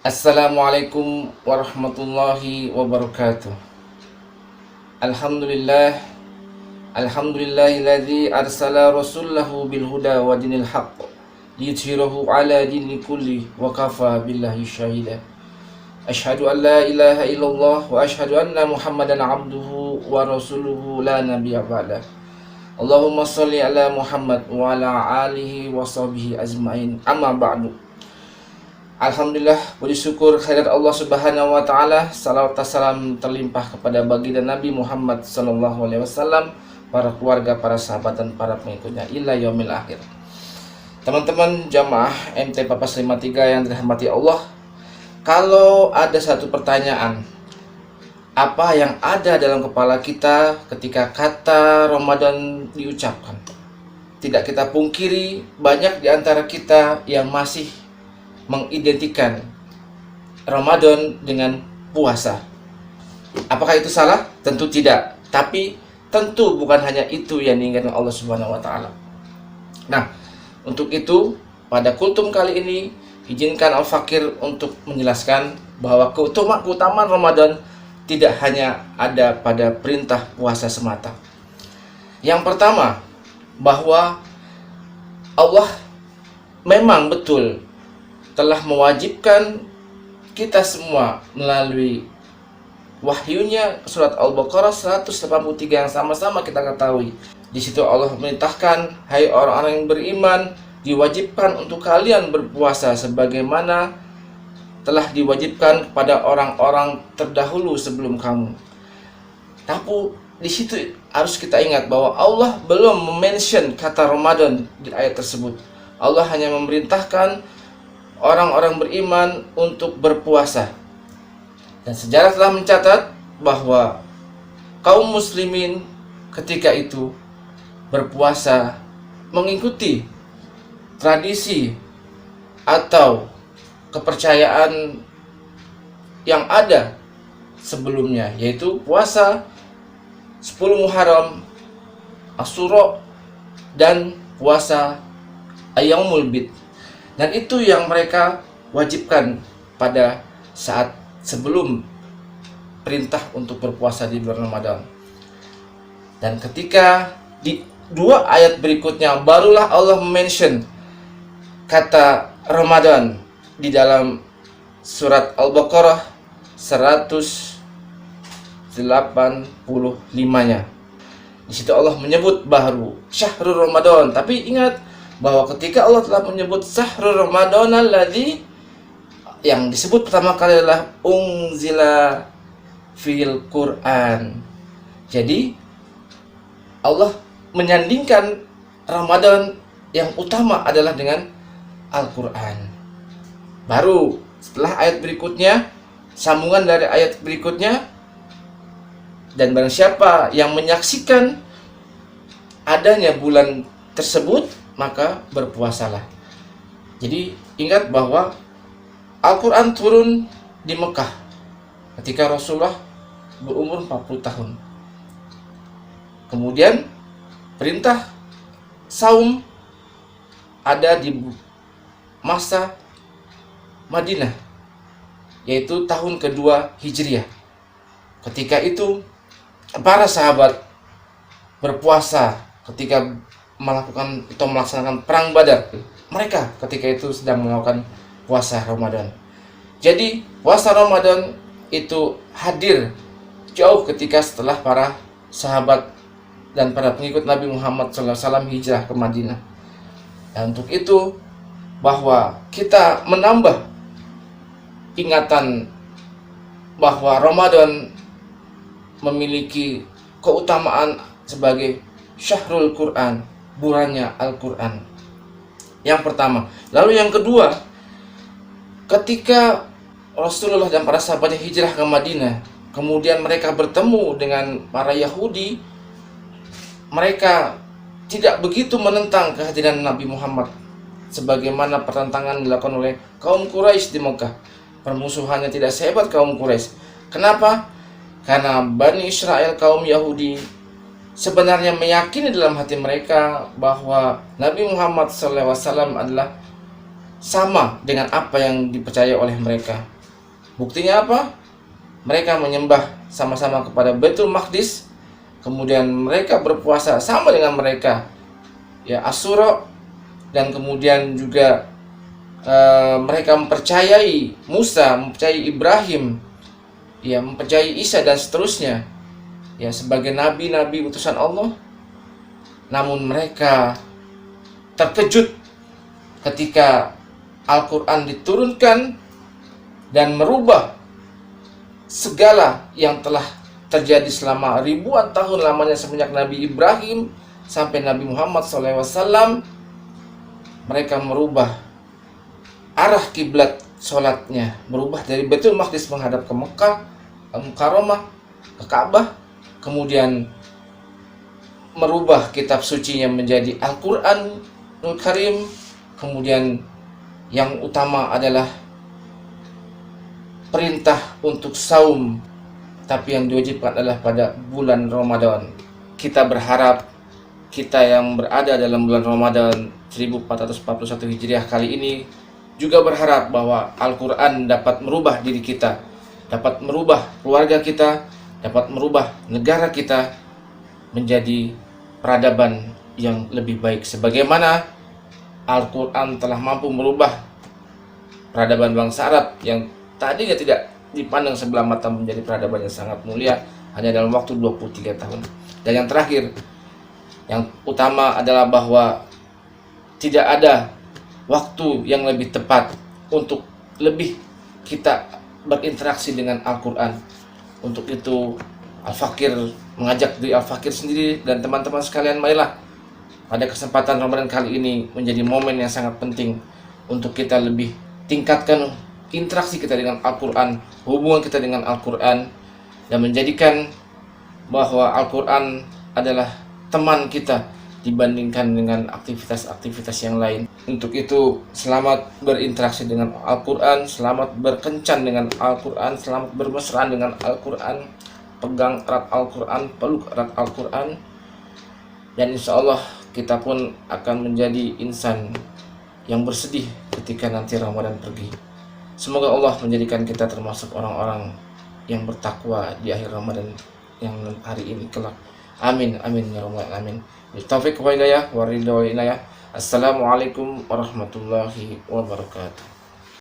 Assalamualaikum warahmatullahi wabarakatuh. Alhamdulillah, alhamdulillahilladzi arsala rasulahu bil huda wa dinil haqq liyudhhirahu ala dini kulli wa kafa billahi syahida. Asyhadu an la ilaha illallah wa asyhadu anna Muhammadan abduhu wa rasuluhu la nabiyya ba'dah. Allahumma shalli ala Muhammad wa ala alihi wa sahbihi ajmain. Amma ba'du. Alhamdulillah, puji syukur kehadirat Allah Subhanahu wa taala, salawat salam terlimpah kepada baginda Nabi Muhammad sallallahu alaihi wasallam, para keluarga, para sahabat dan para pengikutnya ila yaumil akhir. Teman-teman jamaah MT Papas 53 yang dirahmati Allah, kalau ada satu pertanyaan, apa yang ada dalam kepala kita ketika kata Ramadan diucapkan? Tidak kita pungkiri, banyak di antara kita yang masih mengidentikan Ramadan dengan puasa. Apakah itu salah? Tentu tidak. Tapi tentu bukan hanya itu yang diinginkan Allah Subhanahu wa taala. Nah, untuk itu pada kultum kali ini izinkan Al-Fakir untuk menjelaskan bahwa keutamaan Ramadan tidak hanya ada pada perintah puasa semata. Yang pertama, bahwa Allah memang betul telah mewajibkan kita semua melalui wahyunya surat Al-Baqarah 183 yang sama-sama kita ketahui. Di situ Allah memerintahkan, hai orang-orang yang beriman, diwajibkan untuk kalian berpuasa sebagaimana telah diwajibkan kepada orang-orang terdahulu sebelum kamu. Tapi di situ harus kita ingat bahwa Allah belum mention kata Ramadan di ayat tersebut. Allah hanya memerintahkan orang-orang beriman untuk berpuasa. Dan sejarah telah mencatat bahwa kaum muslimin ketika itu berpuasa mengikuti tradisi atau kepercayaan yang ada sebelumnya, yaitu puasa 10 Muharram, Asyura, dan puasa Ayyamul Bid. Dan itu yang mereka wajibkan pada saat sebelum perintah untuk berpuasa di bulan Ramadan. Dan ketika di dua ayat berikutnya barulah Allah mention kata Ramadan di dalam surat Al-Baqarah 185-nya. Di situ Allah menyebut baru Syahrul Ramadan, tapi ingat bahwa ketika Allah telah menyebut Syahrul Ramadan alladzi, yang disebut pertama kali adalah unzila fil Quran. Jadi Allah menyandingkan Ramadan yang utama adalah dengan Al-Quran. Baru setelah ayat berikutnya, sambungan dari ayat berikutnya, dan barang siapa yang menyaksikan adanya bulan tersebut, maka berpuasalah. Jadi ingat bahwa Al-Quran turun di Mekah ketika Rasulullah berumur 40 tahun. Kemudian perintah saum ada di masa Madinah, yaitu tahun kedua Hijriah. Ketika itu para sahabat berpuasa ketika melakukan atau melaksanakan perang Badar. Mereka ketika itu sedang melakukan puasa Ramadan. Jadi puasa Ramadan itu hadir jauh ketika setelah para sahabat dan para pengikut Nabi Muhammad SAW hijrah ke Madinah. Dan untuk itu bahwa kita menambah ingatan bahwa Ramadan memiliki keutamaan sebagai Syahrul Quran, bulannya Al-Quran. Yang pertama. Lalu yang kedua, ketika Rasulullah dan para sahabatnya hijrah ke Madinah, kemudian mereka bertemu dengan para Yahudi, mereka tidak begitu menentang kehadiran Nabi Muhammad sebagaimana pertentangan dilakukan oleh kaum Quraisy di Mekah. Permusuhannya tidak sehebat kaum Quraisy. Kenapa? Karena Bani Israel, kaum Yahudi, sebenarnya meyakini dalam hati mereka bahwa Nabi Muhammad SAW adalah sama dengan apa yang dipercaya oleh mereka. Buktinya apa? Mereka menyembah sama-sama kepada Baitul Maqdis, kemudian mereka berpuasa sama dengan mereka, ya Asyura, dan kemudian juga mereka mempercayai Musa, mempercayai Ibrahim, ya mempercayai Isa dan seterusnya, ya sebagai nabi-nabi utusan Allah. Namun mereka terkejut ketika Al-Quran diturunkan dan merubah segala yang telah terjadi selama ribuan tahun lamanya semenjak Nabi Ibrahim sampai Nabi Muhammad SAW. Mereka merubah arah kiblat sholatnya, berubah dari Baitul Maqdis menghadap ke Mekah, Al-Mukarramah, ke Ka'bah, kemudian merubah kitab sucinya menjadi Al-Quranul Karim, kemudian yang utama adalah perintah untuk saum, tapi yang diwajibkan adalah pada bulan Ramadan. Kita berharap kita yang berada dalam bulan Ramadan 1441 Hijriah kali ini juga berharap bahwa Al-Quran dapat merubah diri kita, dapat merubah keluarga kita, dapat merubah negara kita menjadi peradaban yang lebih baik. Sebagaimana Al-Quran telah mampu merubah peradaban bangsa Arab yang tadinya tidak dipandang sebelah mata menjadi peradaban yang sangat mulia hanya dalam waktu 23 tahun. Dan yang terakhir, yang utama adalah bahwa tidak ada waktu yang lebih tepat untuk lebih kita berinteraksi dengan Al-Quran. Untuk itu Al-Fakir mengajak diri Al-Fakir sendiri dan teman-teman sekalian, marilah pada kesempatan Ramadan kali ini menjadi momen yang sangat penting untuk kita lebih tingkatkan interaksi kita dengan Al-Quran, hubungan kita dengan Al-Quran, dan menjadikan bahwa Al-Quran adalah teman kita dibandingkan dengan aktivitas-aktivitas yang lain. Untuk itu, selamat berinteraksi dengan Al-Quran, selamat berkencan dengan Al-Quran, selamat bermesraan dengan Al-Quran, pegang erat Al-Quran, peluk erat Al-Quran, dan insya Allah kita pun akan menjadi insan yang bersedih ketika nanti Ramadan pergi. Semoga Allah menjadikan kita termasuk orang-orang yang bertakwa di akhir Ramadan yang hari ini kelak. Amin, amin ya rabbal alamin. Taufik wa hidayah wa ridho wa inayah. Assalamualaikum warahmatullahi wabarakatuh.